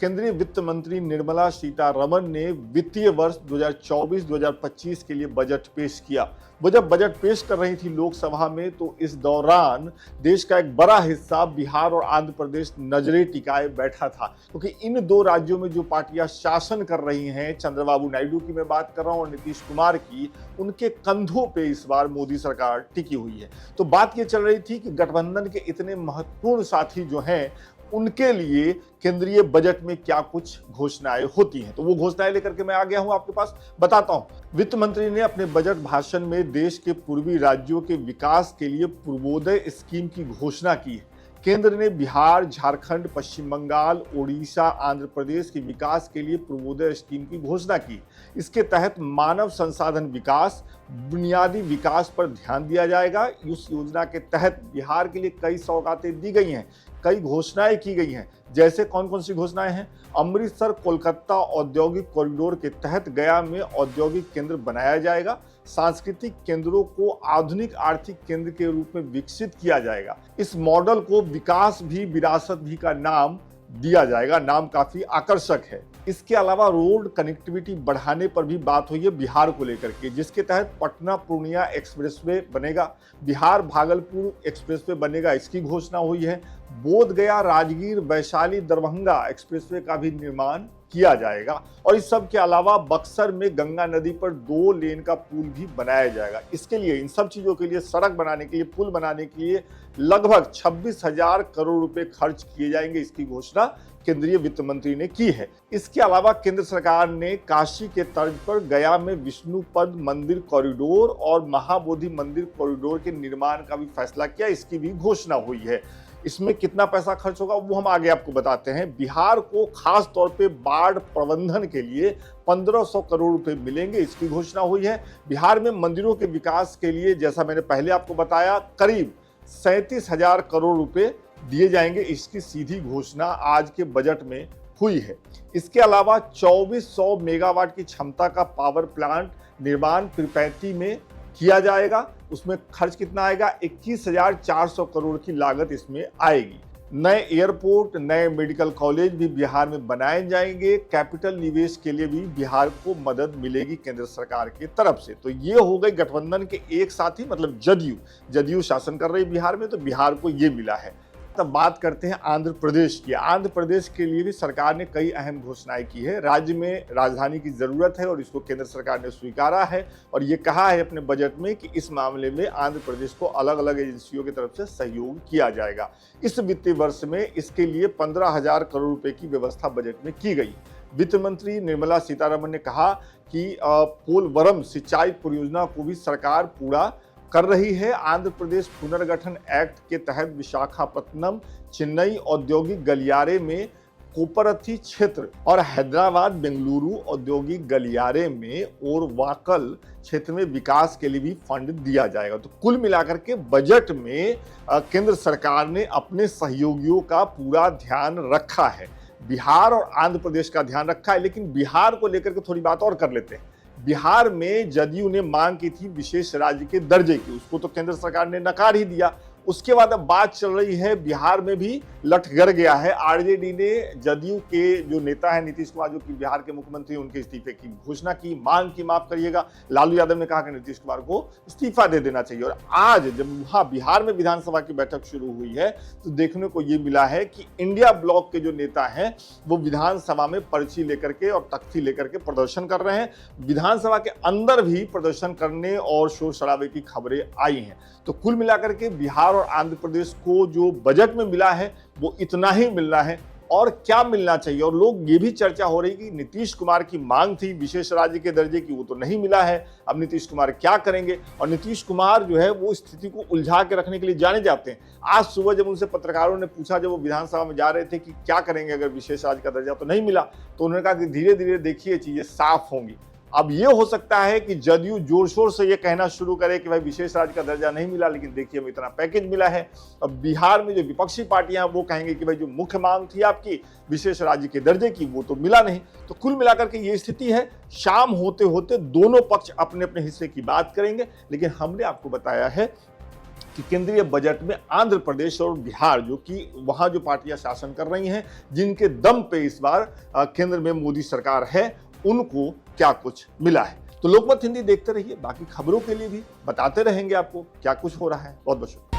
केंद्रीय वित्त मंत्री निर्मला सीतारमण ने वित्तीय वर्ष 2024-2025 के लिए बजट पेश किया। वो जब बजट पेश कर रही थी लोकसभा में, तो इस दौरान देश का एक बड़ा हिस्सा बिहार और आंध्र प्रदेश नजरें टिकाए बैठा था, क्योंकि इन दो राज्यों में जो पार्टियां शासन कर रही हैं, चंद्रबाबू नायडू की मैं बात कर रहा हूं और नीतीश कुमार की, उनके कंधों पे इस बार मोदी सरकार टिकी हुई है। तो बात ये चल रही थी कि गठबंधन के इतने महत्वपूर्ण साथी जो हैं, उनके लिए केंद्रीय बजट में क्या कुछ घोषणाएं होती हैं। तो वो घोषणाएं लेकर के मैं आ गया हूं आपके पास, बताता हूं। वित्त मंत्री ने अपने बजट भाषण में देश के पूर्वी राज्यों के विकास के लिए पूर्वोदय स्कीम की घोषणा की है। केंद्र ने बिहार, झारखंड, पश्चिम बंगाल, ओडिशा, आंध्र प्रदेश के विकास के लिए पूर्वोदय स्कीम की घोषणा की। इसके तहत मानव संसाधन विकास, बुनियादी विकास पर ध्यान दिया जाएगा। इस योजना के तहत बिहार के लिए कई सौगातें दी गई हैं, कई घोषणाएं की गई हैं। जैसे कौन कौन सी घोषणाएं हैं? अमृतसर कोलकाता औद्योगिक कॉरिडोर के तहत गया में औद्योगिक केंद्र बनाया जाएगा। सांस्कृतिक केंद्रों को आधुनिक आर्थिक केंद्र के रूप में विकसित किया जाएगा। इस मॉडल को विकास भी विरासत भी का नाम दिया जाएगा। नाम काफी आकर्षक है। इसके अलावा रोड कनेक्टिविटी बढ़ाने पर भी बात हुई है बिहार को लेकर के, जिसके तहत पटना पूर्णिया एक्सप्रेसवे बनेगा, बिहार भागलपुर एक्सप्रेसवे बनेगा, इसकी घोषणा हुई है। बोध गया राजगीर वैशाली दरभंगा एक्सप्रेसवे का भी निर्माण किया जाएगा। और इस सब के अलावा बक्सर में गंगा नदी पर 2 लेन का पुल भी बनाया जाएगा। इसके लिए, इन सब चीजों के लिए, सड़क बनाने के लिए, पुल बनाने के लिए लगभग 26,000 करोड़ रुपए खर्च किए जाएंगे। इसकी घोषणा केंद्रीय वित्त मंत्री ने की है। इसके अलावा केंद्र सरकार ने काशी के तर्ज पर गया में विष्णुपद मंदिर कॉरिडोर और महाबोधि मंदिर कॉरिडोर के निर्माण का भी फैसला किया। इसकी भी घोषणा हुई है। इसमें कितना पैसा खर्च होगा वो हम आगे आपको बताते हैं। बिहार को खास तौर पे बाढ़ प्रबंधन के लिए 1500 करोड़ रुपए मिलेंगे, इसकी घोषणा हुई है। बिहार में मंदिरों के विकास के लिए, जैसा मैंने पहले आपको बताया, करीब 37,000 करोड़ रुपए दिए जाएंगे। इसकी सीधी घोषणा आज के बजट में हुई है। इसके अलावा 2400 मेगावाट की क्षमता का पावर प्लांट निर्माण पीरपैंती में किया जाएगा। उसमें खर्च कितना आएगा? 21,400 करोड़ की लागत इसमें आएगी। नए एयरपोर्ट, नए मेडिकल कॉलेज भी बिहार में बनाए जाएंगे। कैपिटल निवेश के लिए भी बिहार को मदद मिलेगी केंद्र सरकार की तरफ से। तो ये हो गई गठबंधन के एक साथी, मतलब जदयू शासन कर रही बिहार में, तो बिहार को ये मिला है। तब बात करते हैं आंध्र प्रदेश की। आंध्र प्रदेश के लिए भी सरकार ने कई अहम घोषणाएं की है। राज्य में राजधानी की जरूरत है और इसको केंद्र सरकार ने स्वीकारा है और ये कहा है अपने बजट में कि इस मामले में आंध्र प्रदेश को अलग अलग एजेंसियों की तरफ से सहयोग किया जाएगा। इस वित्तीय वर्ष में इसके लिए 15,000 करोड़ रुपए की व्यवस्था बजट में की गई। वित्त मंत्री निर्मला सीतारमण ने कहा कि पोलवरम सिंचाई परियोजना को भी सरकार पूरा कर रही है। आंध्र प्रदेश पुनर्गठन एक्ट के तहत विशाखापत्तनम, चेन्नई औद्योगिक गलियारे में कोपरथी क्षेत्र और हैदराबाद बेंगलुरु औद्योगिक गलियारे में और वाकल क्षेत्र में विकास के लिए भी फंड दिया जाएगा। तो कुल मिलाकर के बजट में केंद्र सरकार ने अपने सहयोगियों का पूरा ध्यान रखा है। बिहार और आंध्र प्रदेश का ध्यान रखा है। लेकिन बिहार को लेकर के थोड़ी बात और कर लेते हैं। बिहार में जदयू ने मांग की थी विशेष राज्य के दर्जे की, उसको तो केंद्र सरकार ने नकार ही दिया। उसके बाद अब बात चल रही है बिहार में भी लठगर गया है। आरजेडी ने जदयू के जो नेता है नीतीश कुमार, जो कि बिहार के मुख्यमंत्री, उनके इस्तीफे की घोषणा की, मांग की, माफ करिएगा। लालू यादव ने कहा कि नीतीश कुमार को इस्तीफा दे देना चाहिए। और आज जब वहां बिहार में विधानसभा की बैठक शुरू हुई है, तो देखने को ये मिला है कि इंडिया ब्लॉक के जो नेता हैं वो विधानसभा में पर्ची लेकर के और तख्ती लेकर के प्रदर्शन कर रहे हैं। विधानसभा के अंदर भी प्रदर्शन करने और शोर शराबे की खबरें आई हैं। तो कुल मिलाकर के बिहार और आंध्र प्रदेश को जो बजट में मिला है वो इतना ही मिलना है। और क्या मिलना चाहिए? और लोग ये भी चर्चा हो रही कि नीतीश कुमार की मांग थी विशेष राज्य के दर्जे की, वो तो नहीं मिला है। अब नीतीश कुमार क्या करेंगे? और नीतीश कुमार जो है वो स्थिति को उलझा के रखने के लिए जाने जाते हैं। आज सुबह जब उनसे पत्रकारों ने पूछा, जब वो विधानसभा में जा रहे थे, कि क्या करेंगे अगर विशेष राज्य का दर्जा तो नहीं मिला, तो उन्होंने कहा कि धीरे धीरे देखिए चीजें साफ होंगी। अब ये हो सकता है कि जदयू जोर शोर से ये कहना शुरू करे कि भाई विशेष राज्य का दर्जा नहीं मिला, लेकिन देखिए हमें इतना पैकेज मिला है। अब बिहार में जो विपक्षी पार्टियां वो कहेंगे कि भाई जो मुख्य मांग थी आपकी विशेष राज्य के दर्जे की, वो तो मिला नहीं। तो कुल मिलाकर के ये स्थिति है। शाम होते होते दोनों पक्ष अपने अपने हिस्से की बात करेंगे, लेकिन हमने आपको बताया है कि केंद्रीय बजट में आंध्र प्रदेश और बिहार, जो कि वहां जो पार्टियां शासन कर रही हैं, जिनके दम पे इस बार केंद्र में मोदी सरकार है, उनको क्या कुछ मिला है। तो लोकमत हिंदी देखते रहिए, बाकी खबरों के लिए भी बताते रहेंगे आपको क्या कुछ हो रहा है। बहुत बहुत शुक्रिया।